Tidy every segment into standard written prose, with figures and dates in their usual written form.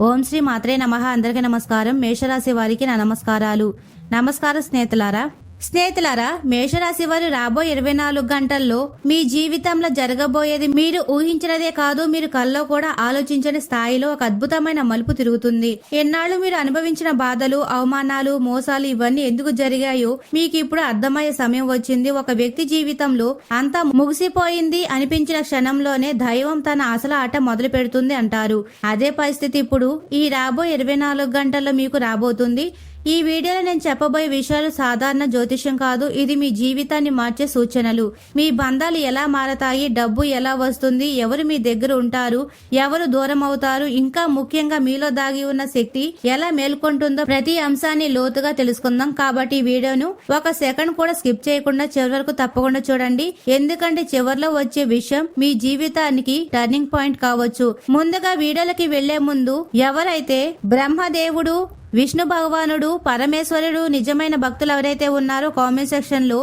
ఓం శ్రీ మాత్రే నమః. అందరికీ నమస్కారం. మేషరాశి వారికి నా నమస్కారాలు. నమస్కారం స్నేహితులారా, మేషరాశి వారు రాబోయే 24 గంటల్లో మీ జీవితంలో జరగబోయేది మీరు ఊహించినదే కాదు, మీరు కల్లో కూడా ఆలోచించని స్థాయిలో ఒక అద్భుతమైన మలుపు తిరుగుతుంది. ఎన్నాళ్ళు మీరు అనుభవించిన బాధలు, అవమానాలు, మోసాలు ఇవన్నీ ఎందుకు జరిగాయో మీకు ఇప్పుడు అర్థమయ్యే సమయం వచ్చింది. ఒక వ్యక్తి జీవితంలో అంతా ముగిసిపోయింది అనిపించిన క్షణంలోనే దైవం తన అసలు ఆట మొదలు పెడుతుంది అంటారు. అదే పరిస్థితి ఇప్పుడు ఈ రాబోయే 24 గంటల్లో మీకు రాబోతుంది. ఈ వీడియోలో నేను చెప్పబోయే విషయాలు సాధారణ జ్యోతిష్యం కాదు. ఇది మీ జీవితాన్ని మార్చే సూచనలు. మీ బంధాలు ఎలా మారతాయి, డబ్బు ఎలా వస్తుంది, ఎవరు మీ దగ్గర ఉంటారు, ఎవరు దూరం అవుతారు, ఇంకా ముఖ్యంగా మీలో దాగి ఉన్న శక్తి ఎలా మేల్కొంటుందో ప్రతి అంశాన్ని లోతుగా తెలుసుకుందాం. కాబట్టి ఈ వీడియోను ఒక సెకండ్ కూడా స్కిప్ చేయకుండా చివరి వరకు తప్పకుండా చూడండి. ఎందుకంటే చివరిలో వచ్చే విషయం మీ జీవితానికి టర్నింగ్ పాయింట్ కావచ్చు. ముందుగా వీడియోలకి వెళ్లే ముందు ఎవరైతే బ్రహ్మదేవుడు, విష్ణు భగవానుడు, పరమేశ్వరుడు నిజమైన భక్తులు ఎవరైతే ఉన్నారో కామెంట్ సెక్షన్ లో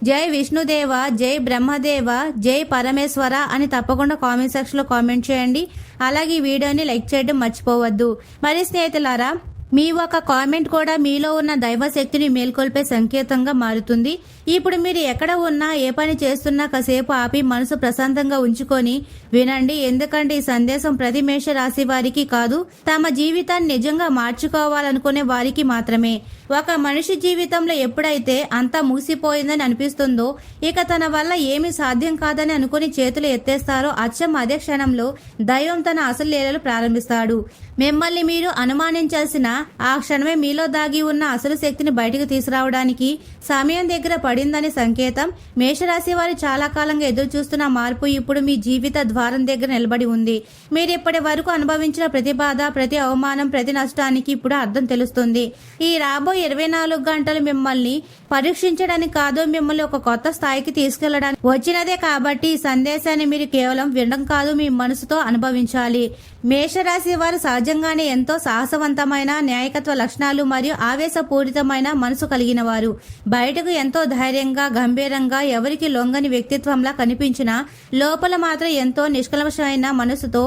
జై విష్ణుదేవ, జై బ్రహ్మదేవ, జై పరమేశ్వర అని తప్పకుండా కామెంట్ సెక్షన్ లో కామెంట్ చేయండి. అలాగే ఈ వీడియోని లైక్ చేయడం మర్చిపోవద్దు. మరి స్నేహితులారా, మీ ఒక కామెంట్ కూడా మీలో ఉన్న దైవశక్తిని మేల్కొల్పే సంకేతంగా మారుతుంది. ఇప్పుడు మీరు ఎక్కడ ఉన్నా, ఏ పని చేస్తున్నా కాసేపు ఆపి మనసు ప్రశాంతంగా ఉంచుకొని వినండి. ఎందుకంటే ఈ సందేశం ప్రతి మేష రాశి వారికి కాదు, తమ జీవితాన్ని నిజంగా మార్చుకోవాలనుకునే వారికి మాత్రమే. ఒక మనిషి జీవితంలో ఎప్పుడైతే అంతా మూసిపోయిందని అనిపిస్తుందో, ఇక తన వల్ల ఏమీ సాధ్యం కాదని అనుకుని చేతులు ఎత్తేస్తారో, అచ్చం అదే క్షణంలో దైవం తన అసలు లీలలు ప్రారంభిస్తాడు. మిమ్మల్ని మీరు అనుమానించాల్సిన ఆ క్షణమే మీలో దాగి ఉన్న అసలు శక్తిని బయటకు తీసుకురావడానికి సమయం దగ్గర పడిందని సంకేతం. మేషరాశి వారు చాలా కాలంగా ఎదురు చూస్తున్న మార్పు ఇప్పుడు మీ జీవిత ద్వారం దగ్గర నిలబడి ఉంది. మీరు ఇప్పటి వరకు అనుభవించిన ప్రతి బాధ, ప్రతి అవమానం, ప్రతి నష్టానికి ఇప్పుడు అర్థం తెలుస్తుంది. ఈ రాబోయే 24 గంటలు మిమ్మల్ని పరీక్షించడానికి కాదు, మిమ్మల్ని ఒక కొత్త స్థాయికి తీసుకెళ్లడానికి వచ్చినదే. కాబట్టి ఈ సందేశాన్ని మీరు కేవలం వినడం కాదు, మీ మనసుతో అనుభవించాలి. మేషరాశి వారు సహజంగానే ఎంతో సాహసవంతమైన, న్యాయకత్వ లక్షణాలు మరియు ఆవేశపూరితమైన మనసు కలిగిన వారు. బయటకు ఎంతో ధైర్యంగా, గంభీరంగా, ఎవరికి లొంగని వ్యక్తిత్వంలా కనిపించినా లోపల మాత్రం ఎంతో నిష్కల్మషమైన మనసుతో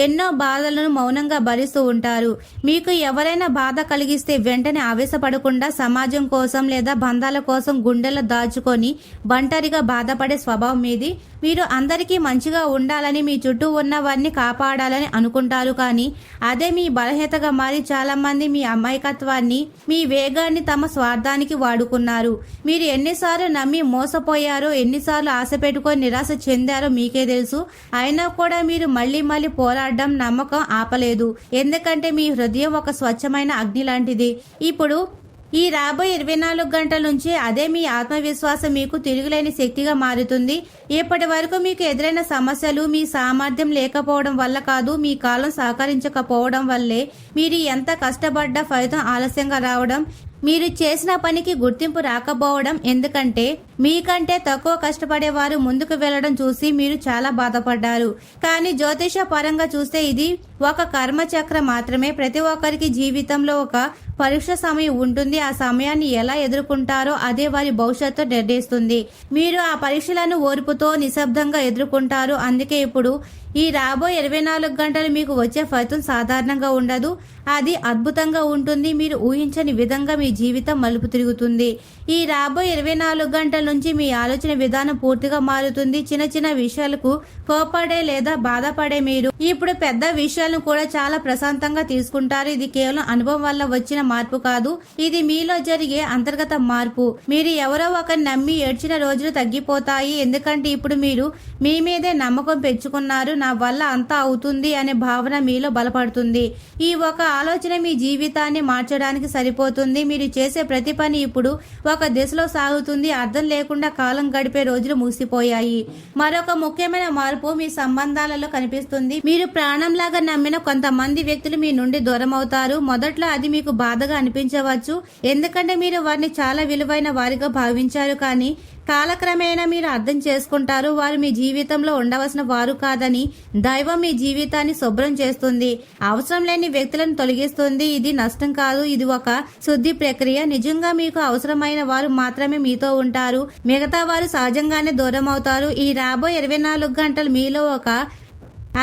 ఎన్నో బాధలను మౌనంగా భరిస్తూ ఉంటారు. మీకు ఎవరైనా బాధ కలిగిస్తే వెంటనే ఆవేశపడకుండా సమాజం కోసం లేదా బంధాల కోసం గుండెల్లో దాచుకొని ఒంటరిగా బాధపడే స్వభావం మీది. మీరు అందరికీ మంచిగా ఉండాలని, మీ చుట్టూ ఉన్న వారిని కాపాడాలని అనుకుంటారు. కానీ అదే మీ బలహీనతగా మారి చాలా మంది మీ అమాయకత్వాన్ని, మీ వేగాన్ని తమ స్వార్థానికి వాడుకున్నారు. మీరు ఎన్నిసార్లు నమ్మి మోసపోయారో, ఎన్నిసార్లు ఆశ పెట్టుకొని నిరాశ చెందారో మీకే తెలుసు. అయినా కూడా మీరు మళ్లీ పోరాడడం, నమ్మకం ఆపలేదు. ఎందుకంటే మీ హృదయం ఒక స్వచ్ఛమైన అగ్ని లాంటిది. ఇప్పుడు ఈ రాబోయే 24 గంటల నుంచి అదే మీ ఆత్మవిశ్వాసం మీకు తిరుగులేని శక్తిగా మారుతుంది. ఇప్పటి వరకు మీకు ఎదురైన సమస్యలు మీ సామర్థ్యం లేకపోవడం వల్ల కాదు, మీ కాలం సహకరించకపోవడం వల్లే. మీరు ఎంత కష్టపడ్డా ఫలితం ఆలస్యంగా రావడం, మీరు చేసిన పనికి గుర్తింపు రాకపోవడం, ఎందుకంటే మీకంటే తక్కువ కష్టపడేవారు ముందుకు వెళ్లడం చూసి మీరు చాలా బాధపడ్డారు. కానీ జ్యోతిష పరంగా చూస్తే ఇది ఒక కర్మచక్రం మాత్రమే. ప్రతి ఒక్కరికి జీవితంలో ఒక పరీక్ష సమయం ఉంటుంది. ఆ సమయాన్ని ఎలా ఎదుర్కొంటారో అదే వారి భవిష్యత్తు నిర్ణయిస్తుంది. మీరు ఆ పరీక్షలను ఓర్పుతో నిశ్శబ్దంగా ఎదుర్కొంటారు. అందుకే ఇప్పుడు ఈ రాబోయే 24 గంటలు మీకు వచ్చే ఫలితం సాధారణంగా ఉండదు, అది అద్భుతంగా ఉంటుంది. మీరు ఊహించని విధంగా మీ జీవితం మలుపు తిరుగుతుంది. ఈ రాబోయే 24 గంటల నుంచి మీ ఆలోచన విధానం పూర్తిగా మారుతుంది. చిన్న చిన్న విషయాలకు కోపడే లేదా బాధపడే మీరు ఇప్పుడు పెద్ద విషయాలను కూడా చాలా ప్రశాంతంగా తీసుకుంటారు. ఇది కేవలం అనుభవం వల్ల వచ్చిన మార్పు కాదు, ఇది మీలో జరిగే అంతర్గత మార్పు. మీరు ఎవరో ఒకరిని నమ్మి ఏడ్చిన రోజులు తగ్గిపోతాయి. ఎందుకంటే ఇప్పుడు మీరు మీ మీదే నమ్మకం పెంచుకున్నారు. నా వల్ల అంతా అవుతుంది అనే భావన మీలో బలపడుతుంది. ఈ ఒక ఆలోచన మీ జీవితాన్ని మార్చడానికి సరిపోతుంది. మీరు చేసే ప్రతి పని ఇప్పుడు ఒక దిశలో సాగుతుంది. అర్థం లేకుండా కాలం గడిపే రోజులు ముగిసిపోయాయి. మరొక ముఖ్యమైన మార్పు మీ సంబంధాలలో కనిపిస్తుంది. మీరు ప్రాణంలాగా నమ్మిన కొంతమంది వ్యక్తులు మీ నుండి దూరం అవుతారు. మొదట్లో అది మీకు బాధగా అనిపించవచ్చు, ఎందుకంటే మీరు వారిని చాలా విలువైన వారిగా భావించారు. కానీ కాలక్రమేణా మీరు అర్థం చేసుకుంటారు, వారు మీ జీవితంలో ఉండవలసిన వారు కాదని. దైవం మీ జీవితాన్ని శుభ్రం చేస్తుంది, అవసరం లేని వ్యక్తులను తొలగిస్తుంది. ఇది నష్టం కాదు, ఇది ఒక శుద్ధి ప్రక్రియ. నిజంగా మీకు అవసరమైన వారు మాత్రమే మీతో ఉంటారు, మిగతా వారు సహజంగానే దూరం అవుతారు. ఈ రాబోయే 24 గంటలు మీలో ఒక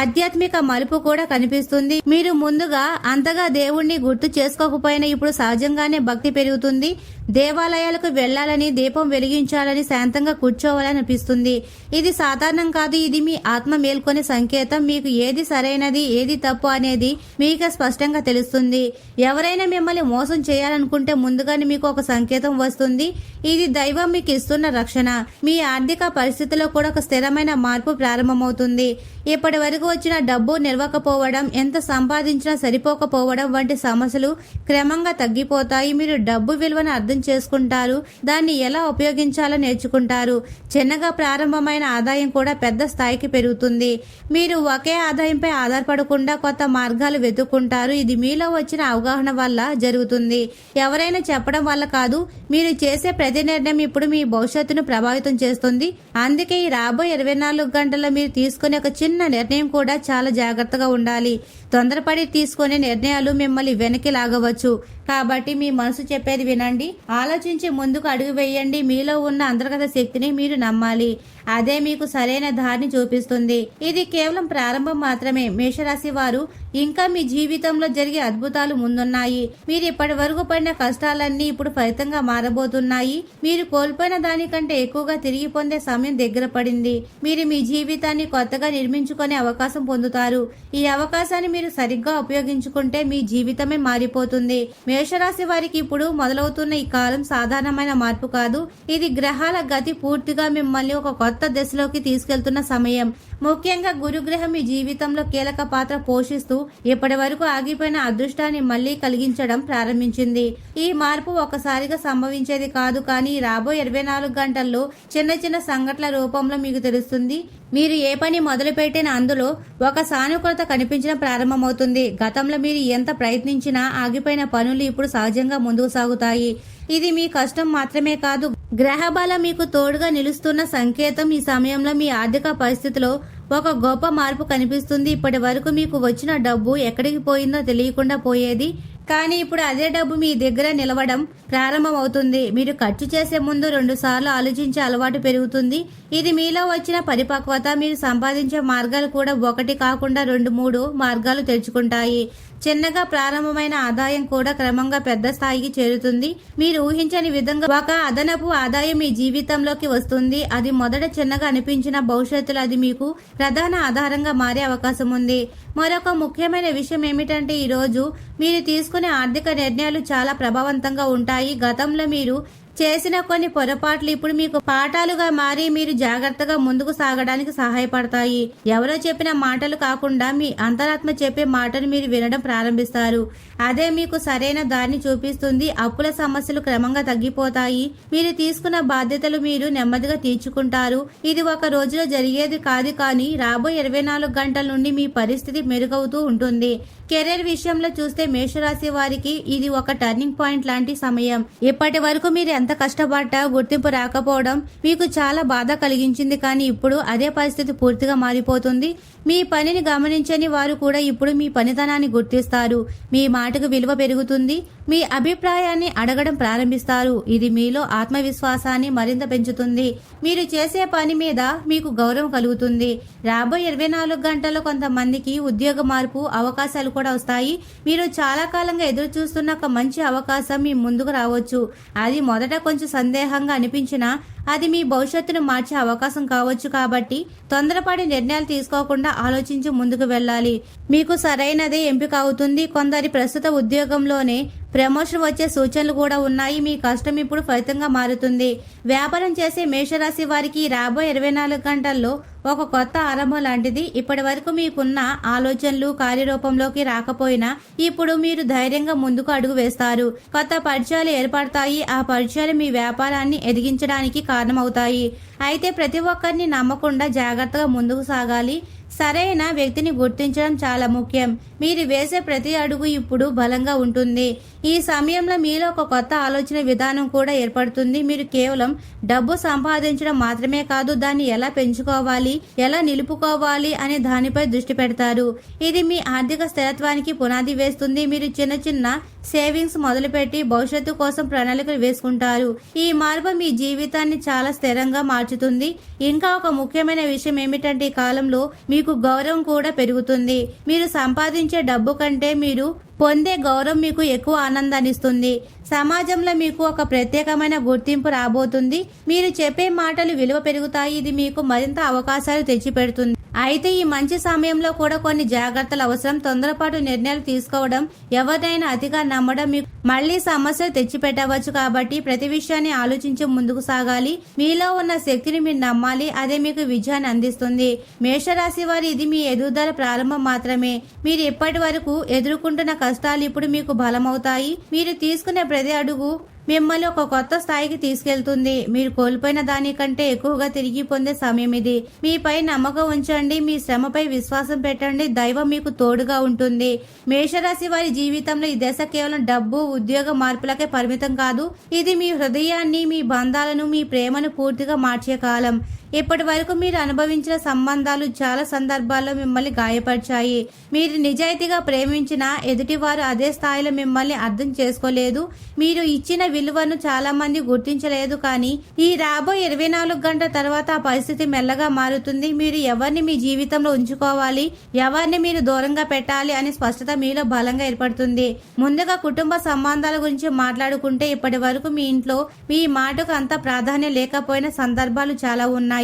ఆధ్యాత్మిక మలుపు కూడా కనిపిస్తుంది. మీరు ముందుగా అంతగా దేవుణ్ణి గుర్తు చేసుకోకపోయినా ఇప్పుడు సహజంగానే భక్తి పెరుగుతుంది. దేవాలయాలకు వెళ్లాలని, దీపం వెలిగించాలని, శాంతంగా కూర్చోవాలని అనిపిస్తుంది. ఇది సాధారణం కాదు, ఇది మీ ఆత్మ మేల్కొనే సంకేతం. మీకు ఏది సరైనది, ఏది తప్పు అనేది మీకు స్పష్టంగా తెలుస్తుంది. ఎవరైనా మిమ్మల్ని మోసం చేయాలనుకుంటే ముందుగానే మీకు ఒక సంకేతం వస్తుంది. ఇది దైవం మీకు ఇస్తున్న రక్షణ. మీ ఆర్థిక పరిస్థితిలో కూడా ఒక స్థిరమైన మార్పు ప్రారంభమవుతుంది. ఇప్పటి వరకు వచ్చిన డబ్బు నిలవకపోవడం, ఎంత సంపాదించినా సరిపోకపోవడం వంటి సమస్యలు క్రమంగా తగ్గిపోతాయి. మీరు డబ్బు విలువను అర్థం చేసుకుంటారు, దాన్ని ఎలా ఉపయోగించాలో నేర్చుకుంటారు. చిన్నగా ప్రారంభమైన ఆదాయం కూడా పెద్ద స్థాయికి పెరుగుతుంది. మీరు ఒకే ఆదాయంపై ఆధారపడకుండా కొత్త మార్గాలు వెతుక్కుంటారు. ఇది మీలో వచ్చిన అవగాహన వల్ల జరుగుతుంది, ఎవరైనా చెప్పడం వల్ల కాదు. మీరు చేసే ప్రతి నిర్ణయం ఇప్పుడు మీ భవిష్యత్తును ప్రభావితం చేస్తుంది. అందుకే ఈ రాబోయే 24 గంటల్లో మీరు తీసుకునే ఒక చిన్న నిర్ణయం కూడా చాలా జాగ్రత్తగా ఉండాలి. తొందరపడి తీసుకునే నిర్ణయాలు మిమ్మల్ని వెనక్కి లాగవచ్చు. కాబట్టి మీ మనసు చెప్పేది వినండి, ఆలోచించి ముందుకు అడుగు వేయండి. మీలో ఉన్న అంతర్గత శక్తిని మీరు నమ్మాలి, అదే మీకు సరైన దారిని చూపిస్తుంది. ఇది కేవలం ప్రారంభం మాత్రమే. మేషరాశి వారు, ఇంకా మీ జీవితంలో జరిగే అద్భుతాలు ముందున్నాయి. మీరు ఇప్పటి వరకు పడిన కష్టాలన్నీ ఇప్పుడు ఫలితంగా మారబోతున్నాయి. మీరు కోల్పోయిన దానికంటే ఎక్కువగా తిరిగి పొందే సమయం దగ్గర పడింది. మీరు మీ జీవితాన్ని కొత్తగా నిర్మించుకునే అవకాశం పొందుతారు. ఈ అవకాశాన్ని మీరు సరిగ్గా ఉపయోగించుకుంటే మీ జీవితమే మారిపోతుంది. మేషరాశి వారికి ఇప్పుడు మొదలవుతున్న ఈ కాలం సాధారణమైన మార్పు కాదు. ఇది గ్రహాల గతి పూర్తిగా మిమ్మల్ని ఒక కొత్త దశలోకి తీసుకెళ్తున్న సమయం. ముఖ్యంగా గురుగ్రహం మీ జీవితంలో కీలక పాత్ర పోషిస్తూ ఇప్పటి వరకు ఆగిపోయిన అదృష్టాన్ని మళ్లీ కలిగించడం ప్రారంభించింది. ఈ మార్పు ఒకసారిగా సంభవించేది కాదు, కానీ రాబోయే 24 గంటల్లో చిన్న చిన్న సంఘటనల రూపంలో మీకు తెలుస్తుంది. మీరు ఏ పని మొదలుపెట్టిన అందులో ఒక సానుకూలత కనిపించడం ప్రారంభమవుతుంది. గతంలో మీరు ఎంత ప్రయత్నించినా ఆగిపోయిన పనులు ఇప్పుడు సహజంగా ముందుకు సాగుతాయి. ఇది మీ కష్టం మాత్రమే కాదు, గ్రహ బలం మీకు తోడుగా నిలుస్తున్న సంకేతం. ఈ సమయంలో మీ ఆర్థిక పరిస్థితిలో ఒక గొప్ప మార్పు కనిపిస్తుంది. ఇప్పటి వరకు మీకు వచ్చిన డబ్బు ఎక్కడికి పోయిందో తెలియకుండా పోయేది, కానీ ఇప్పుడు అదే డబ్బు మీ దగ్గర నిలవడం ప్రారంభమవుతుంది. మీరు ఖర్చు చేసే ముందు 2 సార్లు ఆలోచించే అలవాటు పెరుగుతుంది. ఇది మీలో వచ్చిన పరిపక్వత. మీరు సంపాదించే మార్గాలు కూడా 1 కాకుండా 2-3 మార్గాలు తెరుచుకుంటాయి. చిన్నగా ప్రారంభమైన ఆదాయం కూడా క్రమంగా పెద్ద స్థాయికి చేరుతుంది. మీరు ఊహించని విధంగా ఒక అదనపు ఆదాయం మీ జీవితంలోకి వస్తుంది. అది మొదట చిన్నగా అనిపించిన భవిష్యత్తులో అది మీకు ప్రధాన ఆధారంగా మారే అవకాశం ఉంది. మరొక ముఖ్యమైన విషయం ఏమిటంటే ఈ రోజు మీరు తీసుకునే ఆర్థిక నిర్ణయాలు చాలా ప్రభావవంతంగా ఉంటాయి. గతంలో మీరు చేసిన కొన్ని పొరపాట్లు ఇప్పుడు మీకు పాఠాలుగా మారి మీరు జాగ్రత్తగా ముందుకు సాగడానికి సహాయపడతాయి. ఎవరో చెప్పిన మాటలు కాకుండా మీ అంతరాత్మ చెప్పే మాటను మీరు వినడం ప్రారంభిస్తారు. అదే మీకు సరైన దారిని చూపిస్తుంది. అప్పుల సమస్యలు క్రమంగా తగ్గిపోతాయి. మీరు తీసుకున్న బాధ్యతలు మీరు నెమ్మదిగా తీర్చుకుంటారు. ఇది ఒక రోజులో జరిగేది కాదు, కానీ రాబోయే 24 గంటల నుండి మీ పరిస్థితి మెరుగవుతూ ఉంటుంది. కెరీర్ విషయంలో చూస్తే మేషరాశి వారికి ఇది ఒక టర్నింగ్ పాయింట్ లాంటి సమయం. ఇప్పటి వరకు మీరు ఎంత కష్టపడ్డా గుర్తింపు రాకపోవడం మీకు చాలా బాధ కలిగించింది, కానీ ఇప్పుడు అదే పరిస్థితి పూర్తిగా మారిపోతుంది. మీ పనిని గమనించని వారు కూడా ఇప్పుడు మీ పనితనాన్ని గుర్తిస్తారు. మీ మాటకు విలువ పెరుగుతుంది. మీ అభిప్రాయాన్ని అడగడం ప్రారంభిస్తారు. ఇది మీలో ఆత్మవిశ్వాసాన్ని మరింత పెంచుతుంది. మీరు చేసే పని మీద మీకు గౌరవం కలుగుతుంది. రాబోయే 24 గంటల్లో కొంతమందికి ఉద్యోగ మార్పు అవకాశాలు కూడా వస్తాయి. మీరు చాలా కాలంగా ఎదురు చూస్తున్న ఒక మంచి అవకాశం మీ ముందుకు రావచ్చు. అది మొదట కొంచెం సందేహంగా అనిపించినా అది మీ భవిష్యత్తును మార్చే అవకాశం కావచ్చు. కాబట్టి తొందరపడి నిర్ణయాలు తీసుకోకుండా ఆలోచించి ముందుకు వెళ్ళాలి. మీకు సరైనదే ఎంపిక అవుతుంది. కొందరి ప్రస్తుత ఉద్యోగంలోనే ప్రమోషన్ వచ్చే సూచనలు కూడా ఉన్నాయి. మీ కష్టం ఇప్పుడు ఫలితంగా మారుతుంది. వ్యాపారం చేసే మేషరాశి వారికి రాబోయే 24 గంటల్లో ఒక కొత్త ఆరంభం లాంటిది. ఇప్పటి వరకు మీకున్న ఆలోచనలు కార్యరూపంలోకి రాకపోయినా ఇప్పుడు మీరు ధైర్యంగా ముందుకు అడుగు వేస్తారు. కొత్త పరిచయాలు ఏర్పడతాయి. ఆ పరిచయాలు మీ వ్యాపారాన్ని ఎదిగించడానికి కారణమవుతాయి. అయితే ప్రతి ఒక్కరిని నమ్మకుండా జాగ్రత్తగా ముందుకు సాగాలి. సరైన వ్యక్తిని గుర్తించడం చాలా ముఖ్యం. మీరు వేసే ప్రతి అడుగు ఇప్పుడు బలంగా ఉంటుంది. ఈ సమయంలో మీలో ఒక కొత్త ఆలోచన విధానం కూడా ఏర్పడుతుంది. మీరు కేవలం డబ్బు సంపాదించడం మాత్రమే కాదు, దాన్ని ఎలా పెంచుకోవాలి, ఎలా నిలుపుకోవాలి అనే దానిపై దృష్టి పెడతారు. ఇది మీ ఆర్థిక స్థిరత్వానికి పునాది వేస్తుంది. మీరు చిన్న చిన్న సేవింగ్స్ మొదలుపెట్టి భవిష్యత్తు కోసం ప్రణాళికలు వేసుకుంటారు. ఈ మార్పు మీ జీవితాన్ని చాలా స్థిరంగా మార్చుతుంది. ఇంకా ఒక ముఖ్యమైన విషయం ఏమిటంటే ఈ కాలంలో మీకు గౌరవం కూడా పెరుగుతుంది. మీరు సంపాదించే డబ్బు కంటే మీరు పొందే గౌరవం మీకు ఎక్కువ ఆనందాన్ని ఇస్తుంది. సమాజంలో మీకు ఒక ప్రత్యేకమైన గుర్తింపు రాబోతుంది. మీరు చెప్పే మాటలు విలువ పెరుగుతాయి. ఇది మీకు మరింత అవకాశాలు తెచ్చిపెడుతుంది. అయితే ఈ మంచి సమయంలో కూడా కొన్ని జాగ్రత్తలు అవసరం. తొందరపాటు నిర్ణయాలు తీసుకోవడం, ఎవరినైనా అతిగా నమ్మడం మీకు మళ్లీ సమస్యలు తెచ్చిపెట్టవచ్చు. కాబట్టి ప్రతి విషయాన్ని ఆలోచించి ముందుకు సాగాలి. మీలో ఉన్న శక్తిని మీరు నమ్మాలి. అదే మీకు విజయాన్ని అందిస్తుంది. మేషరాశి వారి ఇది మీ ఎదుగుదల ప్రారంభం మాత్రమే. మీరు ఇప్పటి వరకు ఎదుర్కొంటున్న కష్టాలు ఇప్పుడు మీకు బలమవుతాయి. మీరు తీసుకునే ప్రతి అడుగు మిమ్మల్ని ఒక కొత్త స్థాయికి తీసుకెళ్తుంది. మీరు కోల్పోయిన దానికంటే ఎక్కువగా తిరిగి పొందే సమయం ఇది. మీపై నమ్మకం ఉంచండి. మీ శ్రమపై విశ్వాసం పెట్టండి. దైవం మీకు తోడుగా ఉంటుంది. మేషరాశి వారి జీవితంలో ఈ దశ కేవలం డబ్బు, ఉద్యోగ మార్పులకే పరిమితం కాదు. ఇది మీ హృదయాన్ని, మీ బంధాలను, మీ ప్రేమను పూర్తిగా మార్చే కాలం. ఇప్పటి వరకు మీరు అనుభవించిన సంబంధాలు చాలా సందర్భాల్లో మిమ్మల్ని గాయపరిచాయి. మీరు నిజాయితీగా ప్రేమించిన ఎదుటివారు అదే స్థాయిలో మిమ్మల్ని అర్థం చేసుకోలేదు. మీరు ఇచ్చిన విలువను చాలా మంది గుర్తించలేదు. కానీ ఈ రాబోయే 24 గంటల తర్వాత ఆ పరిస్థితి మెల్లగా మారుతుంది. మీరు ఎవరిని మీ జీవితంలో ఉంచుకోవాలి, ఎవరిని మీరు దూరంగా పెట్టాలి అనే స్పష్టత మీలో బలంగా ఏర్పడుతుంది. ముందుగా కుటుంబ సంబంధాల గురించి మాట్లాడుకుంటే ఇప్పటి వరకు మీ ఇంట్లో మీ మాటకు అంత ప్రాధాన్యం లేకపోయిన సందర్భాలు చాలా ఉన్నాయి.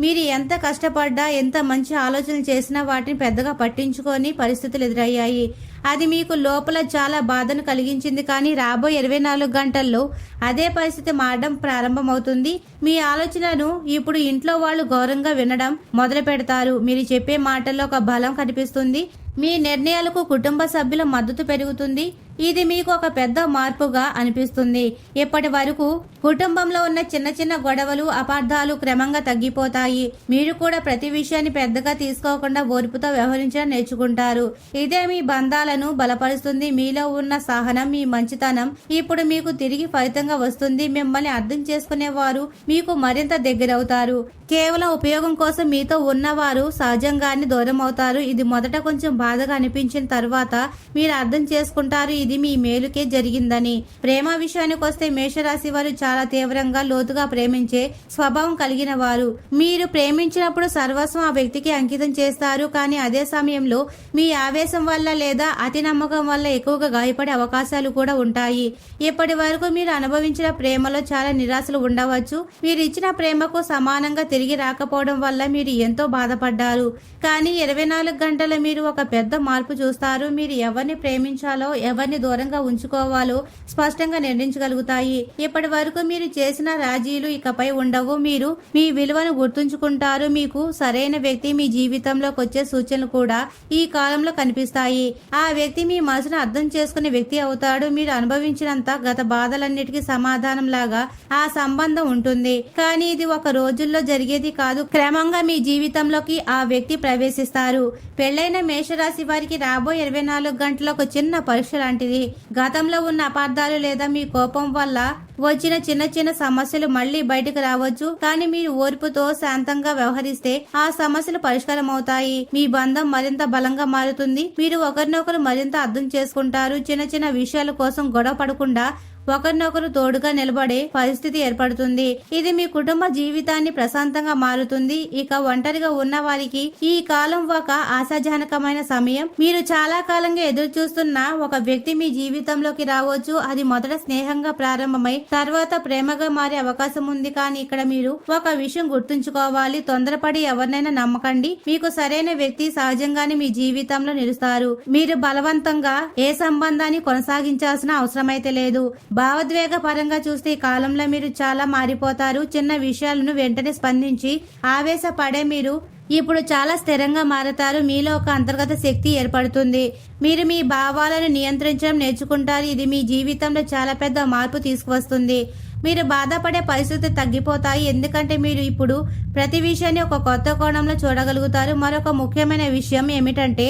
మీరు ఎంత కష్టపడ్డా, ఎంత మంచి ఆలోచనలు చేసినా వాటిని పెద్దగా పట్టించుకొని పరిస్థితులు ఎదురయ్యాయి. అది మీకు లోపల చాలా బాధను కలిగించింది. కానీ రాబోయే 24 గంటల్లో అదే పరిస్థితి మారడం ప్రారంభమవుతుంది. మీ ఆలోచనలను ఇప్పుడు ఇంట్లో వాళ్ళు గౌరవంగా వినడం మొదలు పెడతారు. మీరు చెప్పే మాటల్లో ఒక బలం కనిపిస్తుంది. మీ నిర్ణయాలకు కుటుంబ సభ్యుల మద్దతు పెరుగుతుంది. ఇది మీకు ఒక పెద్ద మార్పుగా అనిపిస్తుంది. ఇప్పటి వరకు కుటుంబంలో ఉన్న చిన్న చిన్న గొడవలు, అపార్థాలు క్రమంగా తగ్గిపోతాయి. మీరు కూడా ప్రతి విషయాన్ని పెద్దగా తీసుకోకుండా ఓర్పుతో వ్యవహరించడం నేర్చుకుంటారు. ఇదే మీ బంధాలను బలపరుస్తుంది. మీలో ఉన్న సహనం, మీ మంచితనం ఇప్పుడు మీకు తిరిగి ఫలితంగా వస్తుంది. మిమ్మల్ని అర్థం చేసుకునేవారు మీకు మరింత దగ్గరవుతారు. కేవలం ఉపయోగం కోసం మీతో ఉన్నవారు సహజంగానే దూరం అవుతారు. ఇది మొదట కొంచెం బాధగా అనిపించిన తర్వాత మీరు అర్థం చేసుకుంటారు ఇది మీ మేలుకే జరిగిందని. ప్రేమ విషయానికి వస్తే మేషరాశి వారు చాలా తీవ్రంగా, లోతుగా ప్రేమించే స్వభావం కలిగిన వారు. మీరు ప్రేమించినప్పుడు సర్వస్వం ఆ వ్యక్తికి అంకితం చేస్తారు. కానీ అదే సమయంలో మీ ఆవేశం వల్ల లేదా అతి నమ్మకం వల్ల ఎక్కువగా గాయపడే అవకాశాలు కూడా ఉంటాయి. ఇప్పటి వరకు మీరు అనుభవించిన ప్రేమలో చాలా నిరాశలు ఉండవచ్చు. మీరు ఇచ్చిన ప్రేమకు సమానంగా తిరిగి రాకపోవడం వల్ల మీరు ఎంతో బాధపడ్డారు. కానీ 24 గంటలు మీరు ఒక పెద్ద మార్పు చూస్తారు. మీరు ఎవరిని ప్రేమించాలో, ఎవరిని దూరంగా ఉంచుకోవాలో స్పష్టంగా నిర్ణయించగలుగుతాయి. ఇప్పటి వరకు మీరు చేసిన రాజీలు ఇకపై ఉండవు. మీరు మీ విలువను గుర్తుంచుకుంటారు. మీకు సరైన వ్యక్తి మీ జీవితంలోకి వచ్చే సూచనలు కూడా ఈ కాలంలో కనిపిస్తాయి. ఆ వ్యక్తి మీ మనసును అర్థం చేసుకునే వ్యక్తి అవుతాడు. మీరు అనుభవించినంత గత బాధలన్నిటికీ సమాధానం లాగా ఆ సంబంధం ఉంటుంది. కానీ ఇది ఒక రోజుల్లో జరిగేది కాదు. క్రమంగా మీ జీవితంలోకి ఆ వ్యక్తి ప్రవేశిస్తారు. పెళ్లైన మేషరాశి వారికి రాబోయే 24 గంటల ఒక చిన్న పరీక్ష లాంటిది. గతంలో ఉన్న అపార్థాలు లేదా మీ కోపం వల్ల వచ్చిన చిన్న చిన్న సమస్యలు మళ్లీ బయటకు రావచ్చు. కానీ మీరు ఓర్పుతో శాంతంగా వ్యవహరిస్తే ఆ సమస్యలు పరిష్కారం అవుతాయి. మీ బంధం మరింత బలంగా మారుతుంది. మీరు ఒకరినొకరు మరింత అర్థం చేసుకుంటారు. చిన్న చిన్న విషయాల కోసం గొడవ పడకుండా ఒకరినొకరు తోడుగా నిలబడే పరిస్థితి ఏర్పడుతుంది. ఇది మీ కుటుంబ జీవితాన్ని ప్రశాంతంగా మారుతుంది. ఇక ఒంటరిగా ఉన్న వారికి ఈ కాలం ఒక ఆశాజనకమైన సమయం. మీరు చాలా కాలంగా ఎదురు చూస్తున్న ఒక వ్యక్తి మీ జీవితంలోకి రావచ్చు. అది మొదట స్నేహంగా ప్రారంభమై తర్వాత ప్రేమగా మారే అవకాశం ఉంది. కానీ ఇక్కడ మీరు ఒక విషయం గుర్తుంచుకోవాలి. తొందరపడి ఎవరినైనా నమ్మకండి. మీకు సరైన వ్యక్తి సహజంగానే మీ జీవితంలో నిలుస్తారు. మీరు బలవంతంగా ఏ సంబంధాన్ని కొనసాగించాల్సిన అవసరమైతే లేదు. భావోద్వేగ పరంగా చూస్తే ఈ కాలంలో మీరు చాలా మారిపోతారు. చిన్న విషయాలను వెంటనే స్పందించి ఆవేశపడే మీరు ఇప్పుడు చాలా స్థిరంగా మారతారు. మీలో ఒక అంతర్గత శక్తి ఏర్పడుతుంది. మీరు మీ భావాలను నియంత్రించడం నేర్చుకుంటారు. ఇది మీ జీవితంలో చాలా పెద్ద మార్పు తీసుకువస్తుంది. మీరు బాధపడే పరిస్థితులు తగ్గిపోతాయి. ఎందుకంటే మీరు ఇప్పుడు ప్రతి విషయాన్ని ఒక కొత్త కోణంలో చూడగలుగుతారు. మరొక ముఖ్యమైన విషయం ఏమిటంటే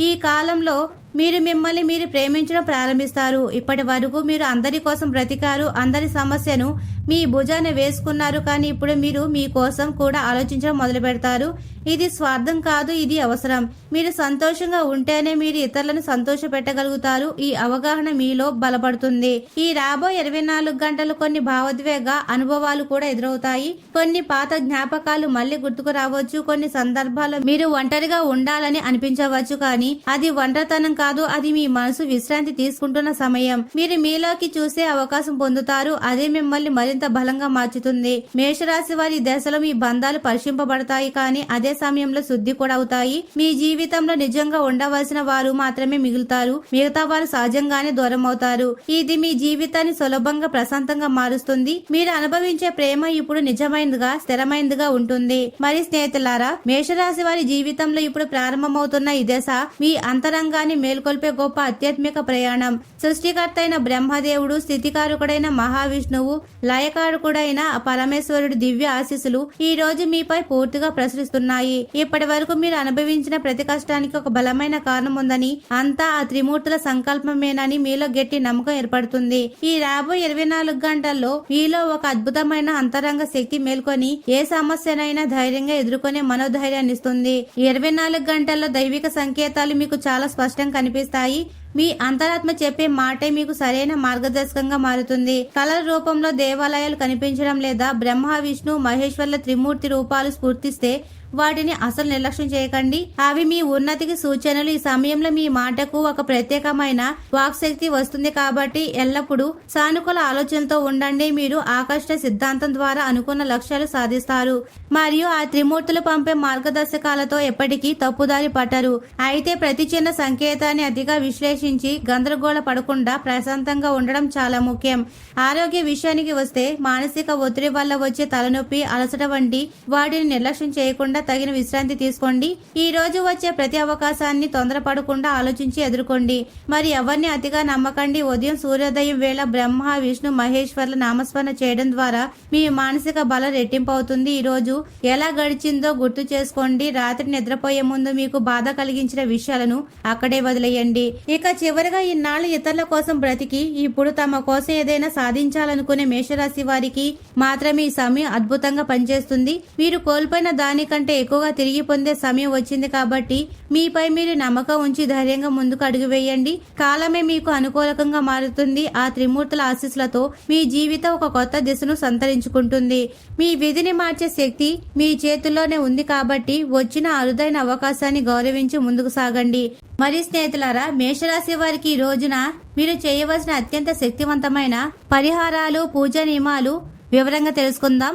ఈ కాలంలో మీరు మిమ్మల్ని మీరు ప్రేమించడం ప్రారంభిస్తారు. ఇప్పటి వరకు మీరు అందరి కోసం బ్రతికారు, అందరి సమస్యను మీ భుజాన వేసుకున్నారు. కానీ ఇప్పుడు మీరు మీ కోసం కూడా ఆలోచించడం మొదలు పెడతారు. ఇది స్వార్థం కాదు, ఇది అవసరం. మీరు సంతోషంగా ఉంటేనే మీరు ఇతరులను సంతోష పెట్టగలుగుతారు. ఈ అవగాహన మీలో బలపడుతుంది. ఈ రాబోయే 24 గంటలు కొన్ని భావోద్వేగ అనుభవాలు కూడా ఎదురవుతాయి. కొన్ని పాత జ్ఞాపకాలు మళ్ళీ గుర్తుకు రావచ్చు. కొన్ని సందర్భాల్లో మీరు ఒంటరిగా ఉండాలని అనిపించవచ్చు, కానీ అది ఒంటరితనం కాదు, అది మీ మనసు విశ్రాంతి తీసుకుంటున్న సమయం. మీరు మీలోకి చూసే అవకాశం పొందుతారు. అదే మిమ్మల్ని మరింత బలంగా మార్చుతుంది. మేషరాశి వారి దశలో మీ బంధాలు పరిశీలింపబడతాయి, కానీ అదే సమయంలో శుద్ధి కూడా అవుతాయి. మీ జీవితంలో నిజంగా ఉండవలసిన వారు మాత్రమే మిగులుతారు, మిగతా వారు సహజంగానే దూరం అవుతారు. ఇది మీ జీవితాన్ని సులభంగా ప్రశాంతంగా మారుస్తుంది. మీరు అనుభవించే ప్రేమ ఇప్పుడు నిజమైనదిగా స్థిరమైనదిగా ఉంటుంది. మరి స్నేహితులారా, మేషరాశి వారి జీవితంలో ఇప్పుడు ప్రారంభమవుతున్న ఈ దశ మీ అంతరంగాన్ని మేల్కొల్పే గొప్ప ఆధ్యాత్మిక ప్రయాణం. సృష్టికర్త అయిన బ్రహ్మదేవుడు, స్థితికారకుడైన మహావిష్ణువు, లయకారకుడైన పరమేశ్వరుడు దివ్య ఆశీస్సులు ఈ రోజు మీపై పూర్తిగా ప్రసరిస్తున్నాయి. ఇప్పటి వరకు మీరు అనుభవించిన ప్రతి కష్టానికి ఒక బలమైన కారణం ఉందని, అంతా ఆ త్రిమూర్తుల సంకల్పమేనని మీలో గట్టి నమ్మకం ఏర్పడుతుంది. ఈ రాబోయే 24 గంటల్లో మీలో ఒక అద్భుతమైన అంతరంగ శక్తి మేల్కొని ఏ సమస్యనైనా ధైర్యంగా ఎదుర్కొనే మనోధైర్యాన్ని ఇస్తుంది. ఈ 24 గంటల్లో దైవిక సంకేతాలు మీకు చాలా స్పష్టంగా కనిపిస్తాయి. మీ అంతరాత్మ చెప్పే మాటే మీకు సరైన మార్గదర్శకంగా మారుతుంది. కళల రూపంలో దేవాలయాలు కనిపించడం లేదా బ్రహ్మ విష్ణు మహేశ్వర్ల త్రిమూర్తి రూపాలు స్ఫూర్తిస్తే వాటిని అసలు నిర్లక్ష్యం చేయకండి. అవి మీ ఉన్నతికి సూచనలు. ఈ సమయంలో మీ మాటకు ఒక ప్రత్యేకమైన వాక్శక్తి వస్తుంది, కాబట్టి ఎల్లప్పుడూ సానుకూల ఆలోచనలతో ఉండండి. మీరు ఆకర్షణ సిద్ధాంతం ద్వారా అనుకున్న లక్ష్యాలు సాధిస్తారు మరియు ఆ త్రిమూర్తులు పంపే మార్గదర్శకాలతో ఎప్పటికీ తప్పుదారి పట్టరు. అయితే ప్రతి చిన్న సంకేతాన్ని అతిగా విశ్లేషించి గందరగోళ పడకుండా ప్రశాంతంగా ఉండడం చాలా ముఖ్యం. ఆరోగ్య విషయానికి వస్తే మానసిక ఒత్తిడి వల్ల వచ్చే తలనొప్పి, అలసట వంటి వాటిని నిర్లక్ష్యం చేయకుండా తగిన విశ్రాంతి తీసుకోండి. ఈ రోజు వచ్చే ప్రతి అవకాశాన్ని తొందరపడకుండా ఆలోచించి ఎదుర్కోండి. మరి ఎవరిని అతిగా నమ్మకండి. ఉదయం సూర్యోదయం వేళ బ్రహ్మ విష్ణు మహేశ్వర్ల నామస్మరణ చేయడం ద్వారా మీ మానసిక బలం రెట్టింపు అవుతుంది. ఈ రోజు ఎలా గడిచిందో గుర్తు చేసుకోండి. రాత్రి నిద్రపోయే ముందు మీకు బాధ కలిగించిన విషయాలను అక్కడే వదిలేయండి. ఇక చివరిగా ఇన్నాళ్ళు ఇతరుల కోసం బ్రతికి ఇప్పుడు తమ కోసం ఏదైనా సాధించాలనుకునే మేషరాశి వారికి మాత్రమే ఈ సమయం అద్భుతంగా పనిచేస్తుంది. మీరు కోల్పోయిన దానికంటే ఎక్కువగా తిరిగి పొందే సమయం వచ్చింది, కాబట్టి మీపై మీరు నమ్మకం ఉంచి ధైర్యంగా ముందుకు అడుగు వేయండి. కాలమే మీకు అనుకూలకంగా మారుతుంది. ఆ త్రిమూర్తుల ఆశీస్సులతో మీ జీవితం ఒక కొత్త దిశను సంతరించుకుంటుంది. మీ విధిని మార్చే శక్తి మీ చేతుల్లోనే ఉంది, కాబట్టి వచ్చిన అరుదైన అవకాశాన్ని గౌరవించి ముందుకు సాగండి. మరి స్నేహితులారా, మేషరాశి వారికి ఈ రోజున మీరు చేయవలసిన అత్యంత శక్తివంతమైన పరిహారాలు, పూజా నియమాలు వివరంగా తెలుసుకుందాం.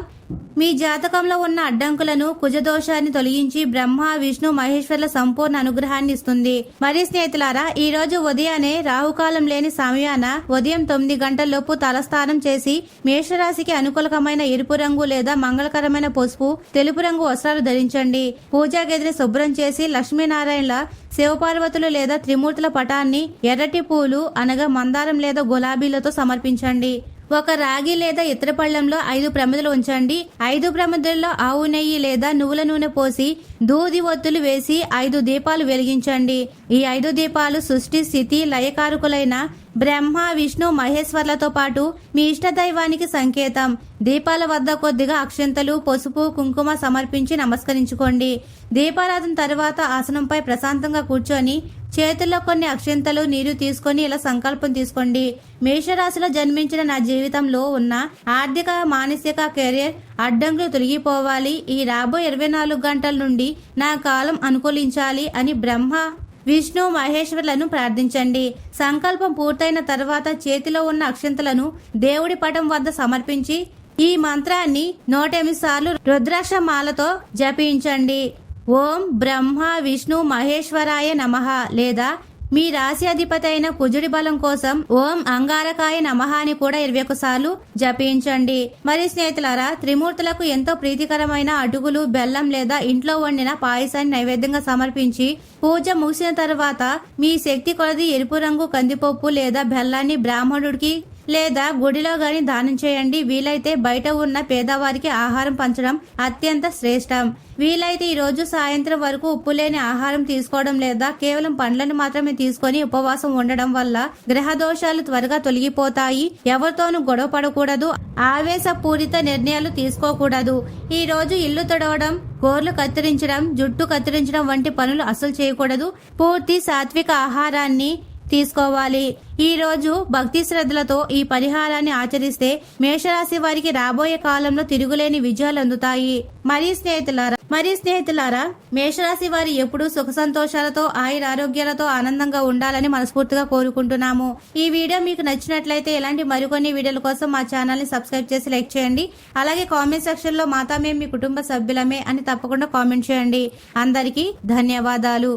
మీ జాతకంలో ఉన్న అడ్డంకులను, కుజదోషాన్ని తొలగించి బ్రహ్మ విష్ణు మహేశ్వర్ల సంపూర్ణ అనుగ్రహాన్ని ఇస్తుంది. మరి స్నేహితులారా, ఈ రోజు ఉదయాన్నే రాహుకాలం లేని సమయాన ఉదయం 9 గంటలలోపు తలస్నానం చేసి మేషరాశికి అనుకూలకమైన ఎరుపు రంగు లేదా మంగళకరమైన పసుపు, తెలుపు రంగు వస్త్రాలు ధరించండి. పూజా గదిని శుభ్రం చేసి లక్ష్మీనారాయణల, శివపార్వతులు లేదా త్రిమూర్తుల పటాన్ని ఎర్రటి పూలు అనగా మందారం లేదా గులాబీలతో సమర్పించండి. ఒక రాగి లేదా ఇతర పళ్ళెంలో 5 ప్రమిదలు ఉంచండి. 5 ప్రమిదల్లో ఆవు నెయ్యి లేదా నువ్వుల నూనె పోసి దూది ఒత్తులు వేసి 5 దీపాలు వెలిగించండి. ఈ 5 దీపాలు సృష్టి, స్థితి, లయకారకులైన బ్రహ్మ విష్ణు మహేశ్వర్లతో పాటు మీ ఇష్ట దైవానికి సంకేతం. దీపాల వద్ద కొద్దిగా అక్షంతలు, పసుపు, కుంకుమ సమర్పించి నమస్కరించుకోండి. దీపారాధన తర్వాత ఆసనంపై ప్రశాంతంగా కూర్చొని చేతుల్లో కొన్ని అక్షంతలు, నీరు తీసుకొని ఇలా సంకల్పం తీసుకోండి. మేషరాశిలో జన్మించిన నా జీవితంలో ఉన్న ఆర్థిక, మానసిక, కెరీర్ అడ్డంకులు తొలగిపోవాలి. ఈ రాబోయే 24 గంటల నుండి నా కాలం అనుకూలించాలి అని బ్రహ్మ విష్ణు మహేశ్వర్లను ప్రార్థించండి. సంకల్పం పూర్తయిన తర్వాత చేతిలో ఉన్న అక్షంతలను దేవుడి పటం వద్ద సమర్పించి ఈ మంత్రాన్ని 108 సార్లు రుద్రాక్ష మాలతో జపించండి. ఓం బ్రహ్మ విష్ణు మహేశ్వరాయ నమః లేదా మీ రాశి అధిపతి అయిన కుజుడి బలం కోసం ఓం అంగారకాయ నమః అని కూడా 21 సార్లు జపించండి. మరి స్నేహితులారా, త్రిమూర్తులకు ఎంతో ప్రీతికరమైన అటుకులు, బెల్లం లేదా ఇంట్లో వండిన పాయసాన్ని నైవేద్యంగా సమర్పించి పూజ ముగిసిన తర్వాత మీ శక్తి కొలది ఎరుపు రంగు కందిపప్పు లేదా బెల్లాన్ని బ్రాహ్మణుడికి లేదా గుడిలో గాని దానం చేయండి. వీలైతే బయట ఉన్న పేదవారికి ఆహారం పంచడం అత్యంత శ్రేష్టం. వీలైతే ఈ రోజు సాయంత్రం వరకు ఉప్పు లేని ఆహారం తీసుకోవడం లేదా కేవలం పండ్లను మాత్రమే తీసుకొని ఉపవాసం ఉండడం వల్ల గ్రహ దోషాలు త్వరగా తొలగిపోతాయి. ఎవరితోనూ గొడవ పడకూడదు, ఆవేశపూరిత నిర్ణయాలు తీసుకోకూడదు. ఈ రోజు ఇల్లు తుడవడం, గోర్లు కత్తిరించడం, జుట్టు కత్తిరించడం వంటి పనులు అసలు చేయకూడదు. పూర్తి సాత్విక ఆహారాన్ని తీసుకోవాలి. ఈ రోజు భక్తి శ్రద్ధలతో ఈ పరిహారాన్ని ఆచరిస్తే మేషరాశి వారికి రాబోయే కాలంలో తిరుగులేని విజయాలు అందుతాయి. మరి స్నేహితులారా మేషరాశి వారి ఎప్పుడూ సుఖ సంతోషాలతో ఆయురారోగ్యాలతో ఆనందంగా ఉండాలని మనస్ఫూర్తిగా కోరుకుంటున్నాము. ఈ వీడియో మీకు నచ్చినట్లయితే ఇలాంటి మరికొన్ని వీడియోల కోసం మా ఛానల్ ని సబ్స్క్రైబ్ చేసి లైక్ చేయండి. అలాగే కామెంట్ సెక్షన్ లో మాతా మేము మీ కుటుంబ సభ్యులమే అని తప్పకుండా కామెంట్ చేయండి. అందరికీ ధన్యవాదాలు.